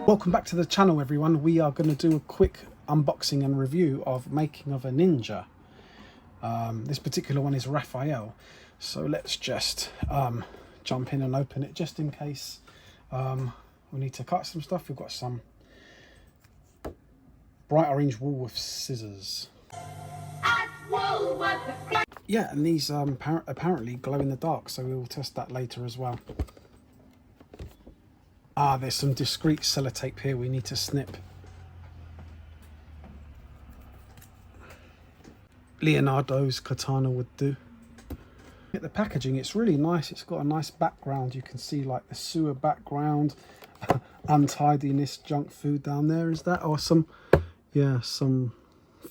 Welcome back to the channel, everyone. We are going to do a quick unboxing and review of Making of a Ninja. This particular one is Raphael, so let's just jump in and open it just in case we need to cut some stuff. We've got some bright orange Woolworth scissors. Yeah, and these apparently glow in the dark, so we'll test that later as well. There's some discreet sellotape here we need to snip. Leonardo's katana would do. At the packaging, it's really nice. It's got a nice background. You can see like the sewer background, untidiness, junk food down there. Is that awesome? Yeah, some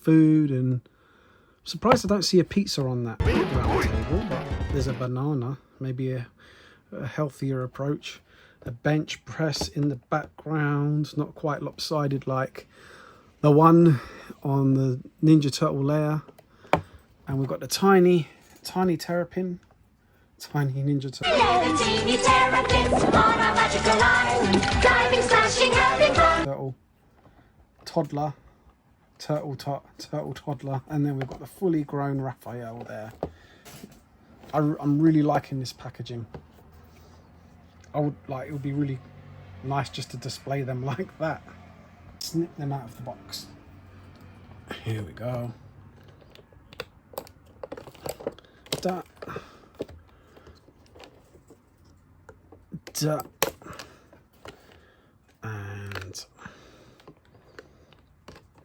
food, and I'm surprised I don't see a pizza on that round table, but there's a banana, maybe a healthier approach. A bench press in the background, not quite lopsided like the one on the Ninja Turtle layer. And we've got the tiny terrapin, tiny Ninja Turtle. Teeny terrapins on a magical island, driving, slashing, having fun. Turtle, toddler, turtle toddler, and then we've got the fully grown Raphael there. I'm really liking this packaging. It would be really nice just to display them like that. Snip them out of the box. Here we go. Da. Da. And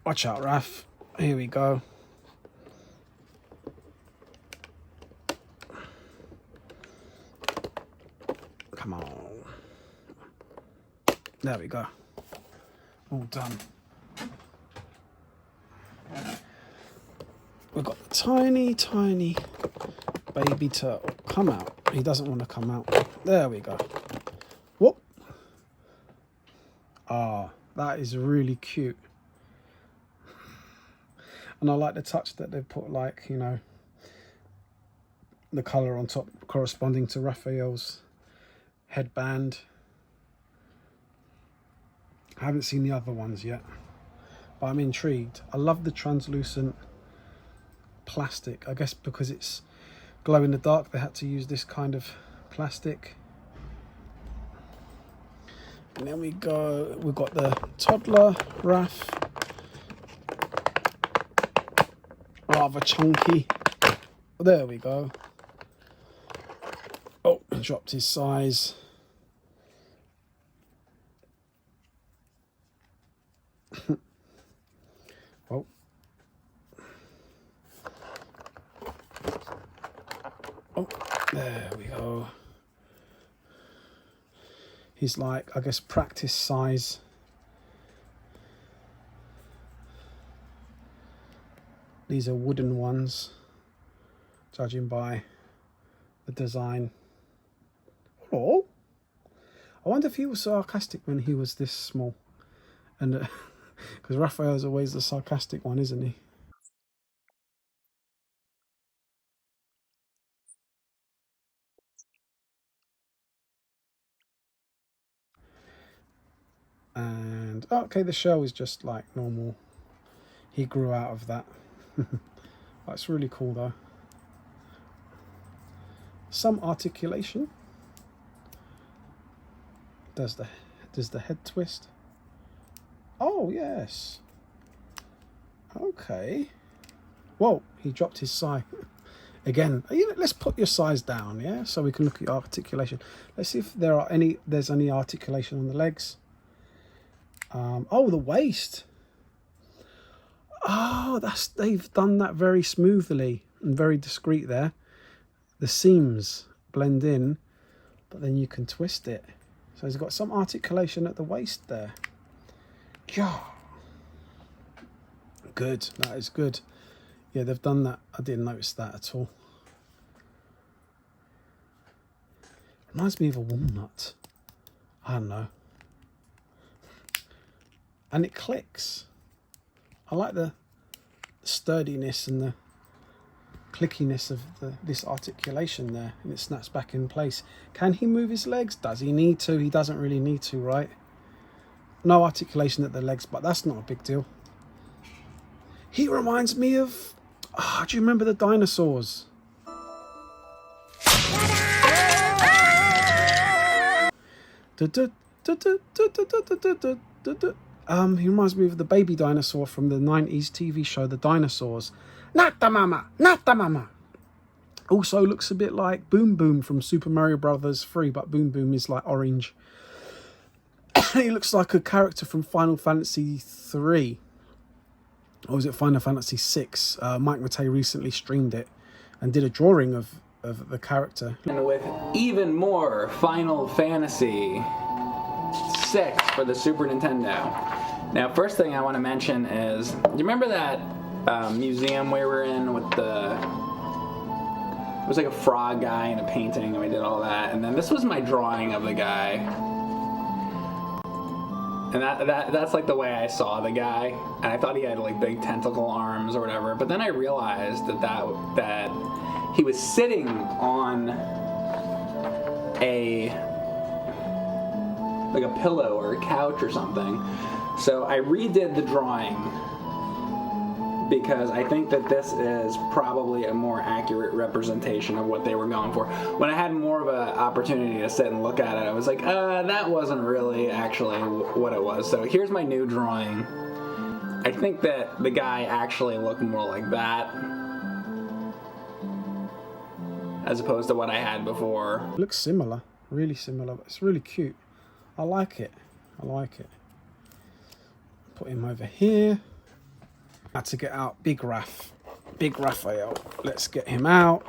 watch out, Raph. Here we go. Come on. There we go. All done. We've got the tiny baby turtle. Come out. He doesn't want to come out. There we go. Whoop. That is really cute. And I like the touch that they've put, like, you know, the colour on top corresponding to Raphael's headband. I haven't seen the other ones yet, but I'm intrigued. I love the translucent plastic. I guess because it's glow in the dark, they had to use this kind of plastic. And then we've got the toddler Raph, rather chunky. There we go. Oh, he dropped his size. Oh. Oh, there we go. He's like, I guess, practice size. These are wooden ones, judging by the design. Oh, I wonder if he was sarcastic when he was this small. And because Raphael's always the sarcastic one, isn't he? And okay, the shell is just like normal. He grew out of that. That's really cool though. Some articulation. Does the head twist? Oh yes. Okay. Whoa, he dropped his size. Again, let's put your size down, yeah, so we can look at your articulation. Let's see if there's any articulation on the legs. Oh, the waist. Oh, they've done that very smoothly and very discreet there. The seams blend in, but then you can twist it. So he's got some articulation at the waist there. Yeah. Good, that is good. Yeah, they've done that. I didn't notice that at all. Reminds me of a walnut. I don't know. And it clicks. I like the sturdiness and the clickiness of this articulation there, and it snaps back in place. Can he move his legs? Does he need to? He doesn't really need to, right? no articulation at the legs, but that's not a big deal. He reminds me of, do you remember the dinosaurs? He reminds me of the baby dinosaur from the 90s TV show, The Dinosaurs. Not the mama, not the mama. Also looks a bit like Boom Boom from Super Mario Brothers 3, but Boom Boom is like orange. He looks like a character from Final Fantasy 3. Or was it Final Fantasy 6? Mike Matei recently streamed it and did a drawing of the character. And with even more Final Fantasy 6 for the Super Nintendo. Now, first thing I want to mention is, do you remember that museum we were in with the... It was like a frog guy in a painting, and we did all that. And then this was my drawing of the guy. And that's like the way I saw the guy. And I thought he had like big tentacle arms or whatever. But then I realized that he was sitting on like a pillow or a couch or something. So I redid the drawing because I think that this is probably a more accurate representation of what they were going for. When I had more of an opportunity to sit and look at it, I was like, that wasn't really actually what it was. So here's my new drawing. I think that the guy actually looked more like that as opposed to what I had before. It looks similar, really similar, but it's really cute. I like it. I like it. Put him over here. Had to get out Big Raphael. Let's get him out.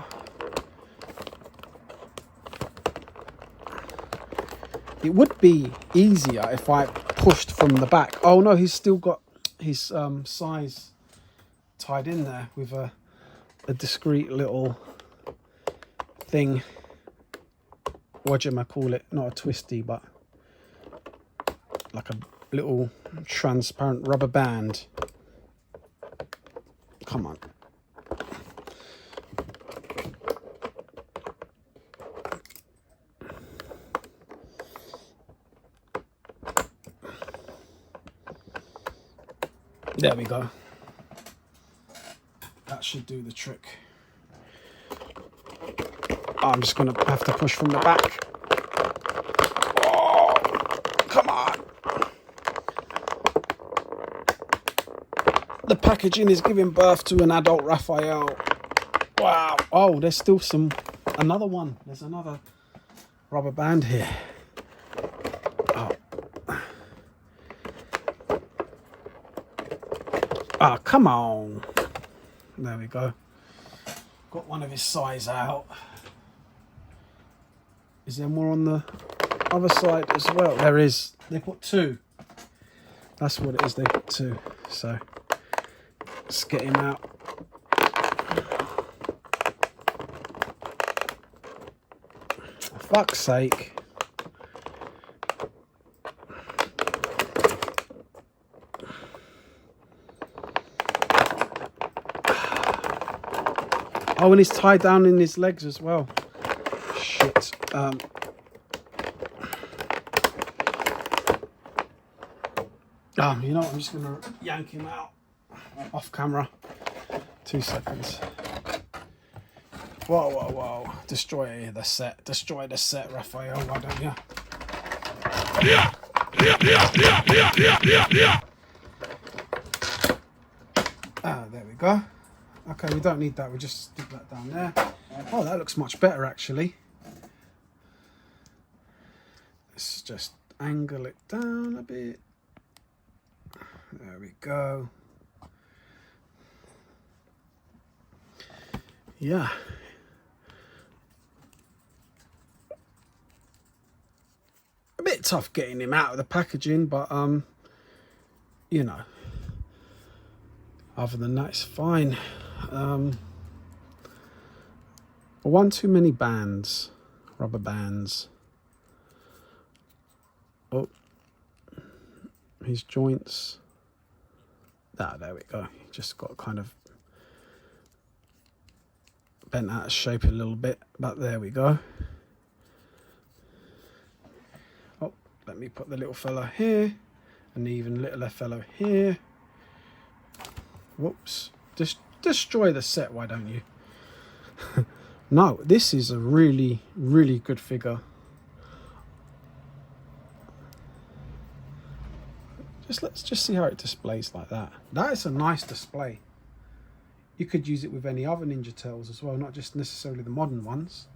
It would be easier if I pushed from the back. Oh no, he's still got his size tied in there with a discreet little thing. What do I call it? Not a twisty, but like a little transparent rubber band. Come on. There we go. That should do the trick. I'm just going to have to push from the back. Oh, come on. The packaging is giving birth to an adult Raphael. Wow. Oh, there's still another one. There's another rubber band here. Oh, come on. There we go. Got one of his size out. Is there more on the other side as well? There is. They put two. That's what it is. They put two. So let's get him out. For fuck's sake. Oh, and he's tied down in his legs as well. Shit. You know what? I'm just going to yank him out off camera. 2 seconds. Whoa, whoa, whoa. Destroy the set. Destroy the set, Raphael. Why don't you? There we go. Okay, we don't need that. We just stick that down there. Oh, that looks much better, actually. Let's just angle it down a bit. There we go. Yeah. A bit tough getting him out of the packaging, but, you know, other than that, it's fine. One too many bands, rubber bands. Oh, his joints. There we go. Just got kind of bent out of shape a little bit, but there we go. Oh, let me put the little fella here, And even littler fellow here. Whoops. Just destroy the set, why don't you? No, this is a really, really good figure. Let's just see how it displays like that. That is a nice display. You could use it with any other Ninja Turtles as well, not just necessarily the modern ones.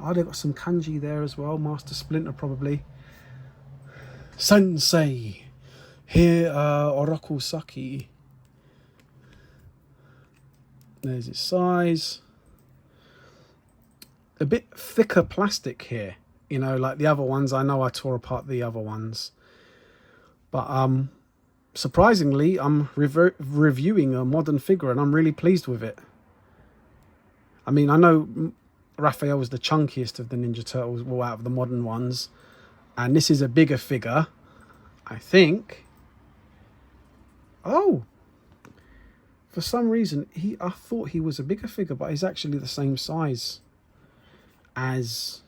Oh, they've got some kanji there as well. Master Splinter probably. Sensei. Here, Oroku Saki. There's its size. A bit thicker plastic here. You know, like the other ones. I know I tore apart the other ones. But surprisingly, I'm reviewing a modern figure and I'm really pleased with it. I mean, I know Raphael was the chunkiest of the Ninja Turtles, well, out of the modern ones. And this is a bigger figure, I think. Oh! For some reason, I thought he was a bigger figure, but he's actually the same size as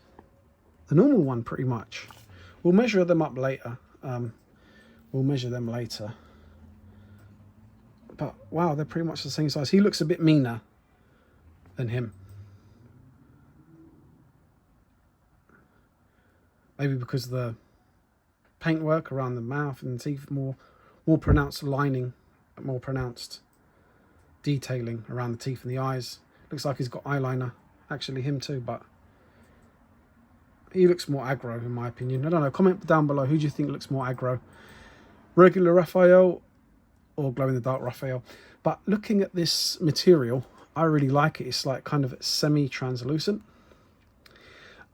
the normal one, pretty much. We'll measure them up later. We'll measure them later. But wow, they're pretty much the same size. He looks a bit meaner than him. Maybe because of the paintwork around the mouth and the teeth, more pronounced lining, more pronounced detailing around the teeth and the eyes. Looks like he's got eyeliner. Actually, him too, but he looks more aggro in my opinion. I don't know. Comment down below. Who do you think looks more aggro? Regular Raphael or glow-in-the-dark Raphael? But looking at this material, I really like it. It's like kind of semi-translucent.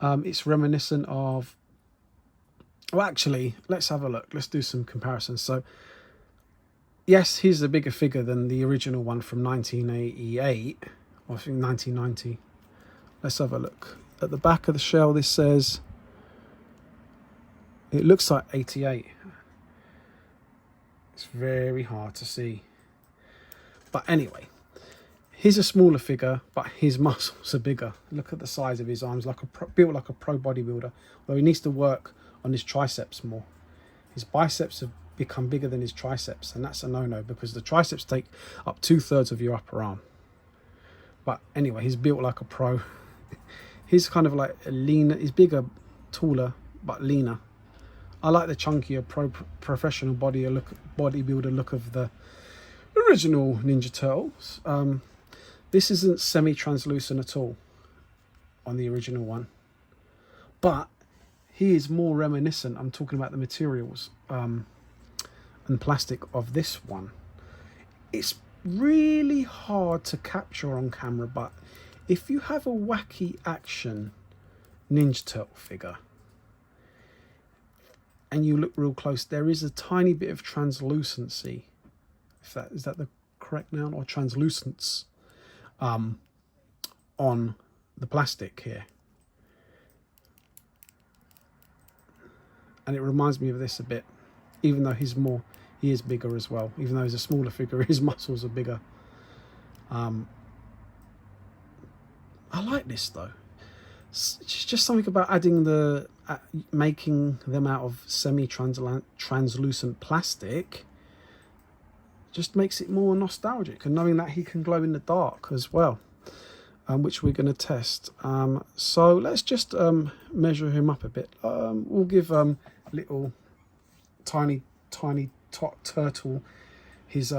It's reminiscent of... Well, actually, let's have a look. Let's do some comparisons. So, yes, he's a bigger figure than the original one from 1988, or I think 1990. Let's have a look. At the back of the shell, this says... It looks like 88. It's very hard to see. But anyway, he's a smaller figure, but his muscles are bigger. Look at the size of his arms, built like a pro bodybuilder. Although he needs to work on his triceps more. His biceps have become bigger than his triceps, and that's a no-no because the triceps take up 2/3 of your upper arm. But anyway, he's built like a pro. He's kind of like a leaner. He's bigger, taller, but leaner. I like the chunkier professional bodybuilder look of the original Ninja Turtles. This isn't semi-translucent at all on the original one, but he is more reminiscent. I'm talking about the materials and plastic of this one. It's really hard to capture on camera, but if you have a wacky action Ninja Turtle figure and you look real close, there is a tiny bit of translucency. Is that the correct noun, or translucence on the plastic here. And it reminds me of this a bit, even though he is bigger as well. Even though he's a smaller figure, his muscles are bigger. I like this though. It's just something about adding making them out of semi-translucent plastic just makes it more nostalgic, and knowing that he can glow in the dark as well, which we're going to test. So let's just measure him up a bit. We'll give little tiny turtle his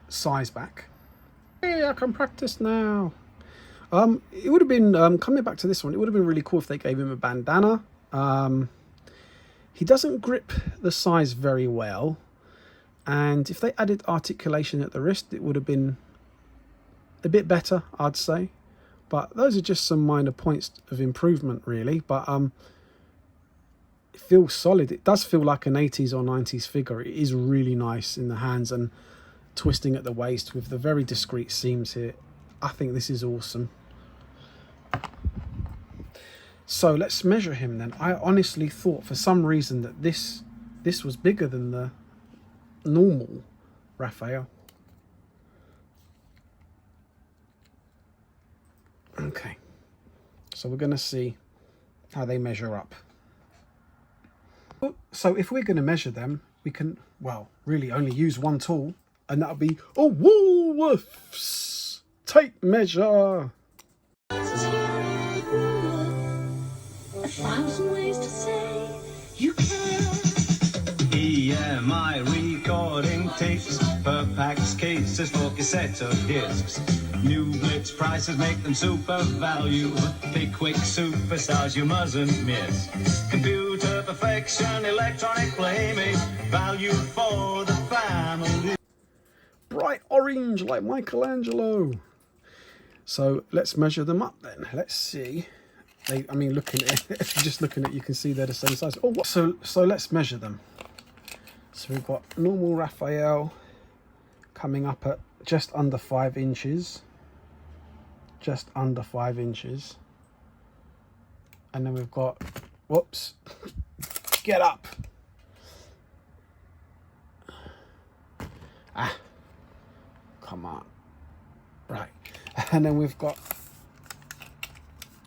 size back. Hey, I can practice now. It would have been, coming back to this one, it would have been really cool if they gave him a bandana. He doesn't grip the size very well, and if they added articulation at the wrist, it would have been a bit better, I'd say. But those are just some minor points of improvement, really. But it feels solid. It does feel like an 80s or 90s figure. It is really nice in the hands and twisting at the waist with the very discreet seams here. I think this is awesome. So let's measure him then. I honestly thought for some reason that this was bigger than the normal Raphael. Okay, so we're going to see how they measure up. So if we're going to measure them, we can, well, really only use one tool, and that'll be a Woolworths tape measure. EMI recording tapes per packs, cases for cassette of discs. New blitz prices make them super value. Big quick superstars you mustn't miss. Computer perfection, electronic playmate, value for the family. Bright orange like Michelangelo. So let's measure them up then. Let's see. I mean, looking at it, just looking at it, you can see they're the same size. Oh, what? So let's measure them. So we've got normal Raphael coming up at just under 5 inches. Just under 5 inches. And then we've got, whoops, get up. Ah, come on. Right. And then we've got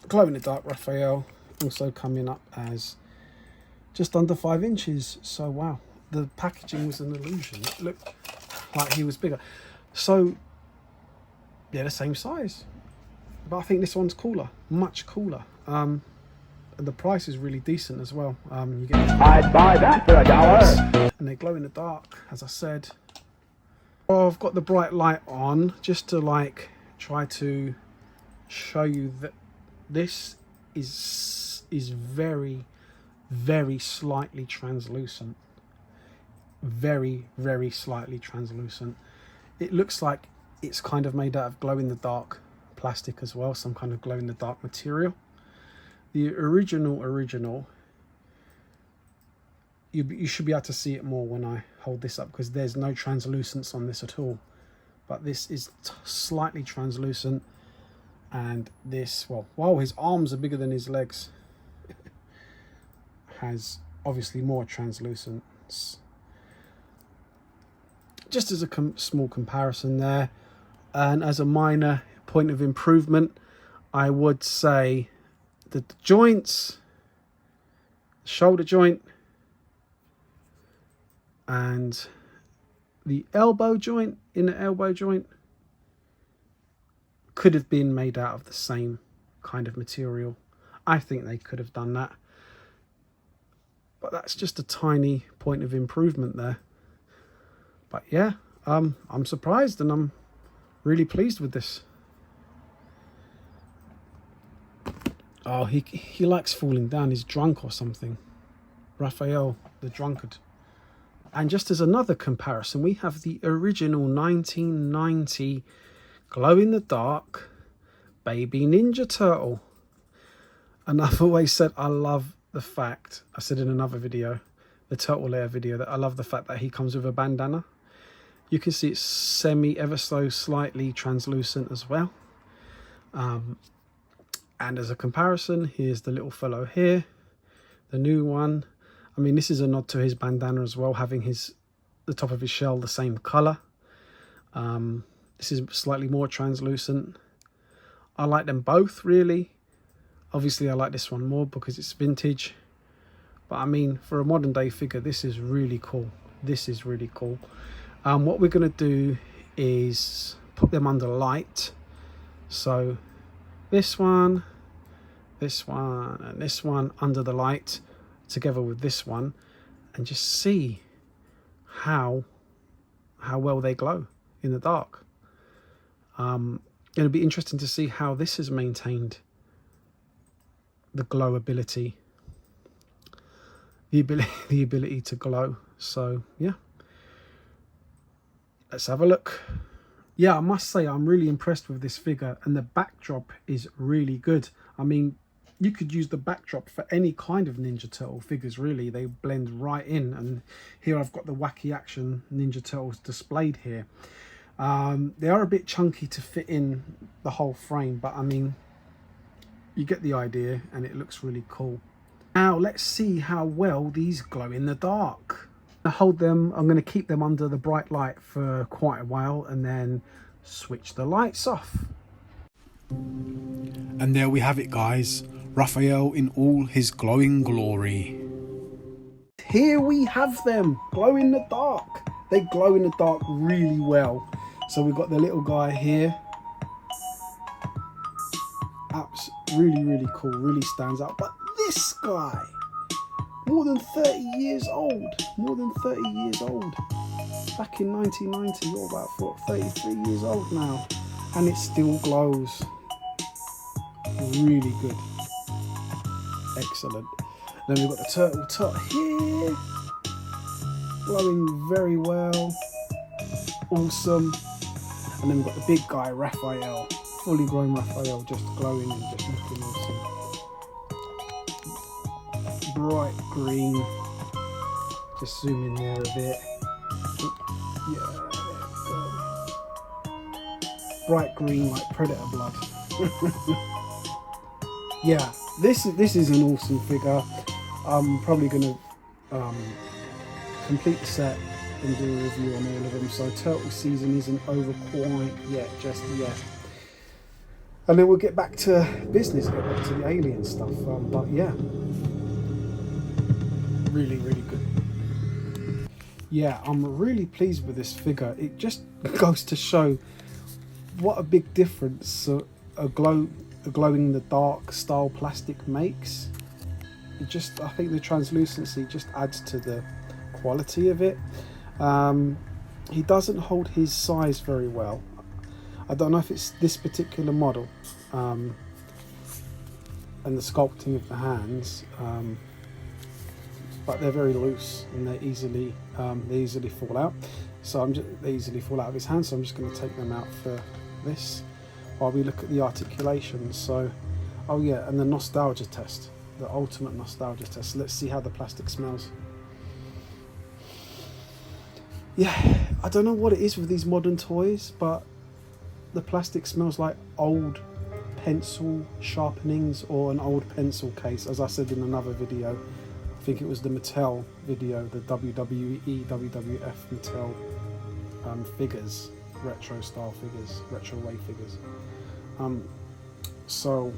glow in the dark Raphael also coming up as just under 5 inches. So wow, the packaging was an illusion. It looked like he was bigger. So yeah, the same size, but I think this one's cooler, much cooler. And the price is really decent as well. You get, I'd buy that for $1. and they glow in the dark, as I said. Oh, I've got the bright light on just to like try to show you that this is very, very slightly translucent. Very, very slightly translucent. It looks like it's kind of made out of glow in the dark plastic as well, some kind of glow in the dark material. The original, you should be able to see it more when I hold this up, because there's no translucence on this at all. But this is slightly translucent, and this, well, wow, his arms are bigger than his legs. Has obviously more translucence. Just as a small comparison there, and as a minor point of improvement, I would say that the joints, shoulder joint and the elbow joint, inner elbow joint, could have been made out of the same kind of material. I think they could have done that, but that's just a tiny point of improvement there. But yeah, I'm surprised, and I'm really pleased with this. Oh, he likes falling down. He's drunk or something. Raphael, the drunkard. And just as another comparison, we have the original 1990 glow-in-the-dark baby Ninja Turtle. And I've always said I love the fact, I said in another video, the Turtle Lair video, that I love the fact that he comes with a bandana. You can see it's ever so slightly translucent as well. And as a comparison, here's the little fellow here, the new one. I mean, this is a nod to his bandana as well, having the top of his shell the same color. This is slightly more translucent. I like them both, really. Obviously, I like this one more because it's vintage. But I mean, for a modern day figure, this is really cool. This is really cool. What we're going to do is put them under light. So this one, and this one under the light together with this one, and just see how well they glow in the dark. It'll be interesting to see how this has maintained the glow ability, the ability to glow. So yeah, let's have a look. Yeah, I must say I'm really impressed with this figure, and the backdrop is really good. I mean, you could use the backdrop for any kind of Ninja Turtle figures, really. They blend right in, and here I've got the wacky action Ninja Turtles displayed here. They are a bit chunky to fit in the whole frame, but I mean, you get the idea, and it looks really cool. Now let's see how well these glow in the dark. I hold them, I'm going to keep them under the bright light for quite a while, and then switch the lights off. And there we have it, guys. Raphael in all his glowing glory. here we have them, glow in the dark. They glow in the dark really well. So we've got the little guy here. Really, really cool, really stands out. But this guy, more than 30 years old, back in 1990, you're about 33 years old now, and it still glows. Really good, excellent. Then we've got the turtle tot here, glowing very well, awesome. And then we've got the big guy, Raphael, fully grown Raphael, just glowing and just looking awesome. Bright green, just zoom in there a bit. Yeah, there we go. Bright green like predator blood. Yeah, this is an awesome figure. I'm probably going to complete the set and do a review on all of them. So turtle season isn't over quite yet, just yet. And then we'll get back to business, get back to the alien stuff. But yeah, really, really good. Yeah, I'm really pleased with this figure. It just goes to show what a big difference a glow in the dark style plastic makes. I think the translucency just adds to the quality of it. He doesn't hold his size very well. I don't know if it's this particular model and the sculpting of the hands, but they're very loose and they easily fall out. So they easily fall out of his hand. So I'm just going to take them out for this while we look at the articulations. So, oh yeah, and the nostalgia test, the ultimate nostalgia test. Let's see how the plastic smells. Yeah, I don't know what it is with these modern toys, but the plastic smells like old pencil sharpenings or an old pencil case. As I said in another video, I think it was the Mattel video, the WWE, WWF Mattel figures, retro style figures, retro way figures. So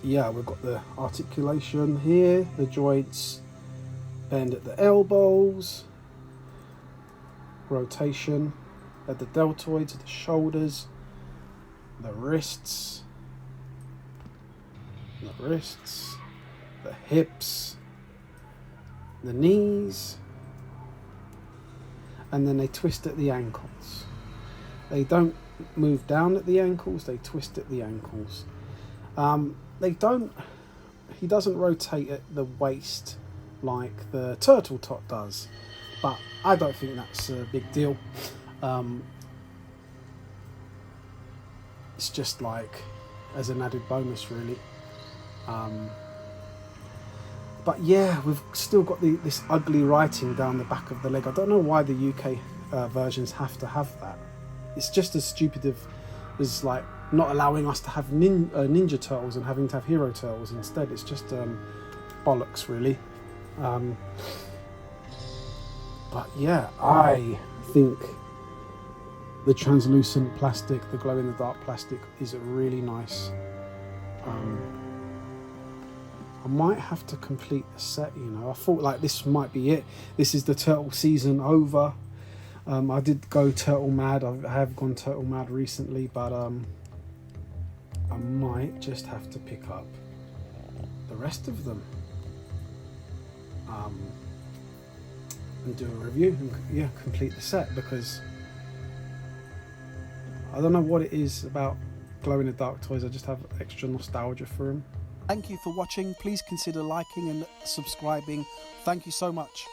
yeah, we've got the articulation here, the joints bend at the elbows, rotation at the deltoids, the shoulders, the wrists, the hips, the knees, and then they twist at the ankles. They don't move down at the ankles, they twist at the ankles. He doesn't rotate at the waist like the turtle tot does, but I don't think that's a big deal. It's just like as an added bonus, really. But yeah, we've still got this ugly writing down the back of the leg. I don't know why the UK versions have to have that. It's just as stupid as like not allowing us to have Ninja Turtles and having to have Hero Turtles instead. It's just bollocks, really. But yeah, I think the translucent plastic, the glow in the dark plastic, is really nice. I might have to complete the set, you know. I thought like this might be it. This is the turtle season over. I did go turtle mad. I have gone turtle mad recently, but I might just have to pick up the rest of them and do a review and yeah, complete the set, because I don't know what it is about glow in the dark toys. I just have extra nostalgia for them. Thank you for watching. Please consider liking and subscribing. Thank you so much.